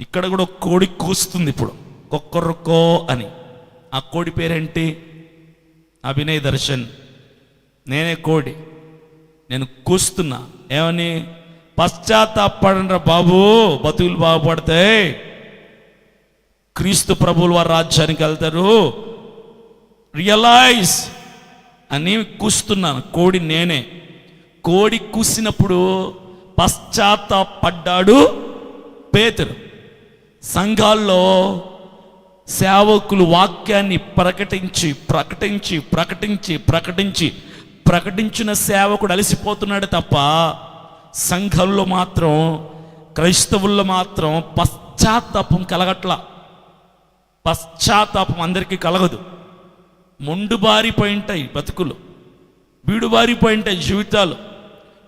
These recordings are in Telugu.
ఇక్కడ కూడా ఒక కోడి కూస్తుంది ఇప్పుడు, కొక్కరొక్కో అని. ఆ కోడి పేరేంటి? అభినయ్ దర్శన్. నేనే కోడి, నేను కూస్తున్నా. ఏమని? పశ్చాత్తాపడంరా బాబు, బతుకులు బాగుపడతాయి, క్రీస్తు ప్రభువుల వారి రాజ్యానికి వెళ్తారు, రియలైజ్ అని కూస్తున్నాను. కోడి నేనే. కోడి కూసినప్పుడు పశ్చాత్తాపడ్డాడు పేతురు. సంఘాల్లో సేవకులు వాక్యాన్ని ప్రకటించి ప్రకటించి ప్రకటించి ప్రకటించి ప్రకటించిన సేవకుడు అలసిపోతున్నాడు తప్ప సంఘంలో మాత్రం, క్రైస్తవుల్లో మాత్రం పశ్చాత్తాపం కలగట్లా. పశ్చాత్తాపం అందరికీ కలగదు. మొండుబారిపోయి ఉంటాయి బతుకులు, బీడుబారిపోయి ఉంటాయి జీవితాలు,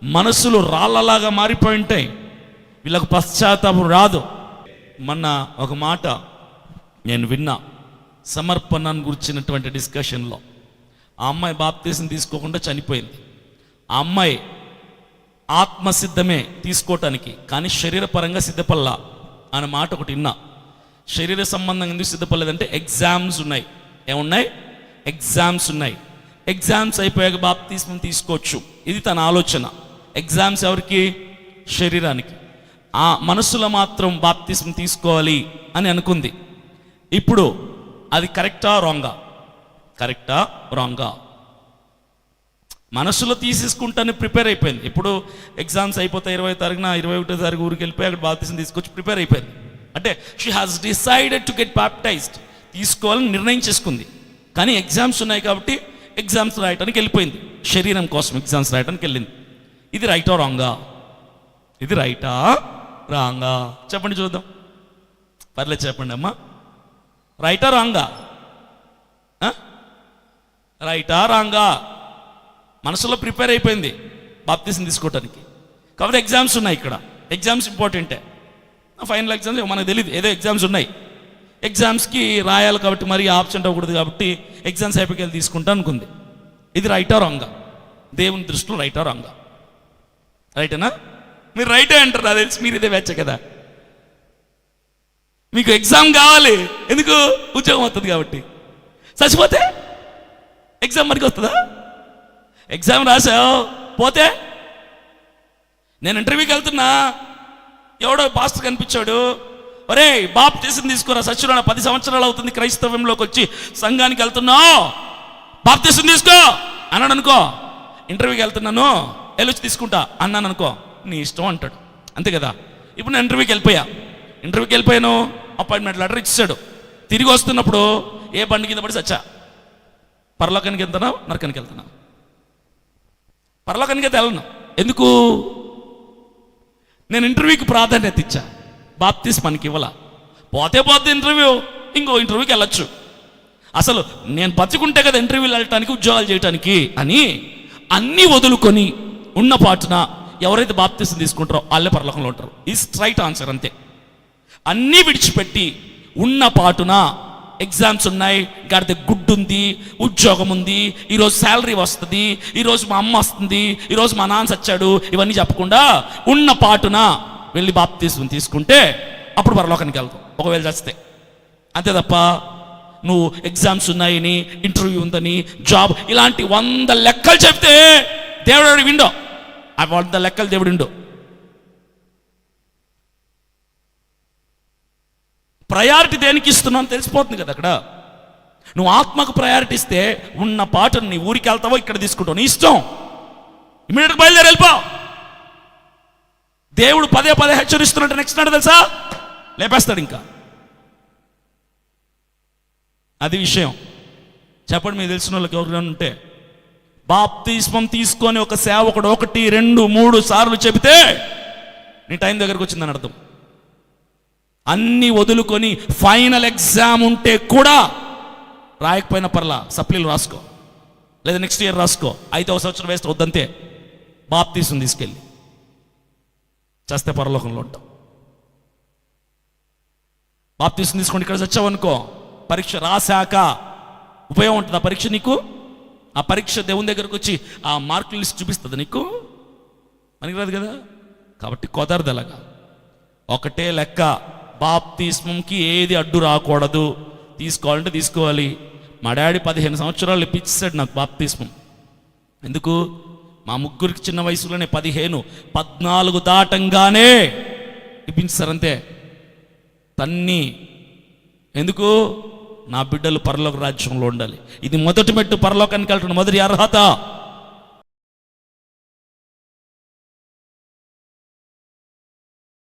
మనసులు రాళ్ళలాగా మారిపోయి ఉంటాయి. వీళ్ళకు పశ్చాత్తాపం రాదు. మొన్న ఒక మాట నేను విన్నా, సమర్పణను గురించినటువంటి డిస్కషన్లో. ఆ అమ్మాయి బాప్తీసం తీసుకోకుండా చనిపోయింది. ఆ అమ్మాయి ఆత్మసిద్ధమే తీసుకోవటానికి, కానీ శరీరపరంగా సిద్ధపల్లా అనే మాట ఒకటి విన్నా. శరీర సంబంధంగా ఎందుకు సిద్ధపడలేదంటే ఎగ్జామ్స్ ఉన్నాయి. ఏమున్నాయి? ఎగ్జామ్స్ ఉన్నాయి. ఎగ్జామ్స్ అయిపోయాక బాప్తీసం తీసుకోవచ్చు, ఇది తన ఆలోచన. ఎగ్జామ్స్ ఎవరికి? శరీరానికి. ఆ మనసులో మాత్రం బాప్తీసం తీసుకోవాలి అని అనుకుంది. ఇప్పుడు అది కరెక్టా రాంగా? కరెక్టా రాంగా? మనసులో తీసేసుకుంటానే ప్రిపేర్ అయిపోయింది. ఇప్పుడు ఎగ్జామ్స్ అయిపోతాయి 20వ తారీఖున, 21వ తారీఖు ఊరికి వెళ్ళిపోయి అక్కడ బాప్తీసం తీసుకొచ్చి ప్రిపేర్ అయిపోయింది. అంటే she has decided to get baptised, తీసుకోవాలని నిర్ణయం చేసుకుంది. కానీ ఎగ్జామ్స్ ఉన్నాయి కాబట్టి ఎగ్జామ్స్ రాయటానికి వెళ్ళిపోయింది. శరీరం కోసం ఎగ్జామ్స్ రాయటానికి వెళ్ళింది. ఇది రైటా రాంగా? ఇది రైటా రాంగా? చెప్పండి చూద్దాం. పర్లేదు చెప్పండి అమ్మా. రైటా రాంగా? రైటా రాంగా? మనసులో ప్రిపేర్ అయిపోయింది బాప్తీసం తీసుకోవటానికి, కాబట్టి ఎగ్జామ్స్ ఉన్నాయి. ఇక్కడ ఎగ్జామ్స్ ఇంపార్టెంటే. ఫైనల్ ఎగ్జామ్స్ మనకు తెలియదు, ఏదో ఎగ్జామ్స్ ఉన్నాయి. ఎగ్జామ్స్కి రాయాలి కాబట్టి మరి ఆబ్సెంట్ అవ్వకూడదు కాబట్టి ఎగ్జామ్స్ అయిపోయి తీసుకుంటా అనుకుంది. ఇది రైటా రాంగా? దేవుని దృష్టిలో రైటా రాంగా? రైటేనా? మీరు రైటే అంటారు, అది తెలిసి మీరు ఇదే వేచ్చ కదా. మీకు ఎగ్జామ్ కావాలి, ఎందుకు? ఉద్యోగం వస్తుంది కాబట్టి. చచ్చిపోతే ఎగ్జామ్ మరికి వస్తుందా? ఎగ్జామ్ రాసావు పోతే? నేను ఇంటర్వ్యూకి వెళ్తున్నా, ఎవడో పాస్టర్ కనిపించాడు, ఒరే బాప్తీసం తీసుకురా, సచ్చినా 10 సంవత్సరాలు అవుతుంది క్రైస్తవంలోకి వచ్చి సంఘానికి వెళ్తున్నావు, బాప్తీసం తీసుకో అన్నాడు అనుకో. ఇంటర్వ్యూకి వెళ్తున్నాను, వెళ్ళొచ్చి తీసుకుంటా అన్నాను అనుకో, నీ ఇష్టం అంటాడు. అంతే కదా. ఇప్పుడు నేను ఇంటర్వ్యూకి వెళ్ళిపోయాను, అపాయింట్మెంట్ లెటర్ ఇచ్చాడు. తిరిగి వస్తున్నప్పుడు ఏ బండి కింద పడి సచ్చా? పరలోకానికి వెళ్తున్నావు, నరకానికి వెళ్తున్నావు? పరలోకానికి అయితే వెళ్ళను. ఎందుకు? నేను ఇంటర్వ్యూకి ప్రాధాన్యత ఇచ్చా, బాప్తీసం మనకి ఇవ్వాల. పోతే ఇంటర్వ్యూ, ఇంకో ఇంటర్వ్యూకి వెళ్ళొచ్చు. అసలు నేను బతుకుంటే కదా ఇంటర్వ్యూలు వెళ్ళటానికి, ఉద్యోగాలు చేయటానికి అని అన్నీ వదులుకొని ఉన్న పాటున ఎవరైతే బాప్తీసం తీసుకుంటారో వాళ్ళే పరలోకంలో ఉంటారు. ఈ స్ట్రైట్ ఆన్సర్ అంతే. అన్నీ విడిచిపెట్టి ఉన్న పాటున ఎగ్జామ్స్ ఉన్నాయి, గాడిద గుడ్డు ఉంది, ఉద్యోగం ఉంది, ఈరోజు శాలరీ వస్తుంది, ఈరోజు మా అమ్మ వస్తుంది, ఈరోజు మా నాన్న చచ్చాడు, ఇవన్నీ చెప్పకుండా ఉన్న పాటున వెళ్ళి బాప్తీసం తీసుకుంటే అప్పుడు పరలోకానికి వెళ్తాం, ఒకవేళ చస్తే. అంతే తప్ప నువ్వు ఎగ్జామ్స్ ఉన్నాయని, ఇంటర్వ్యూ ఉందని, జాబ్ ఇలాంటి 100 లెక్కలు చెప్తే దేవుడు విండో. ఆ 100 లెక్కలు దేవుడు విండో. ప్రయారిటీ దేనికి ఇస్తున్నావు తెలిసిపోతుంది కదా అక్కడ. నువ్వు ఆత్మకు ప్రయారిటీ ఇస్తే ఉన్న పాటను నీ ఊరికి వెళ్తావో ఇక్కడ తీసుకుంటావు, నీ ఇష్టం. ఇమీడియట్గా బయలుదేరి వెళ్ళిపో. దేవుడు పదే హెచ్చరిస్తున్నట్టు నెక్స్ట్ నాడు తెలుసా లేపేస్తాడు. ఇంకా అది విషయం. చెప్పండి, మీకు తెలిసిన వాళ్ళకి ఎవరైనా ఉంటే. బాప్తిస్మం తీసుకొని ఒక సేవకుడు 1, 2, 3 సార్లు చెబితే నీ టైం దగ్గరకు వచ్చిందని అర్థం. అన్నీ వదులుకొని ఫైనల్ ఎగ్జామ్ ఉంటే కూడా రాయకపోయినా పర్లా, సప్లీలు రాసుకో, లేదా నెక్స్ట్ ఇయర్ రాసుకో, 5వ సంవత్సరం వేస్తే వద్దంతే. బాప్తీసం తీసుకెళ్ళి చేస్తే పరలోకంలో ఉంటాం. బాప్తీసం తీసుకొని ఇక్కడ చచ్చావనుకో, పరీక్ష రాశాక ఉపయోగం ఉంటుంది ఆ పరీక్ష నీకు. ఆ పరీక్ష దేవుని దగ్గరకు వచ్చి ఆ మార్కుల లిస్ట్ చూపిస్తుంది నీకు, మనకి రాదు కదా. కాబట్టి కుదరదు అలాగా. ఒకటే లెక్క, బాప్తిస్మంకి ఏది అడ్డు రాకూడదు, తీసుకోవాలంటే తీసుకోవాలి. మా డాడీ 15 సంవత్సరాలు ఇప్పించాడు నాకు బాప్తిస్మం. ఎందుకు? మా ముగ్గురికి చిన్న వయసులోనే 14 దాటంగానే ఇప్పించారు అంతే. తన్ని ఎందుకు? నా బిడ్డలు పరలోక రాజ్యంలో ఉండాలి. ఇది మొదటి మెట్టు, పరలోకానికి వెళ్ళడం మొదటి అర్హత.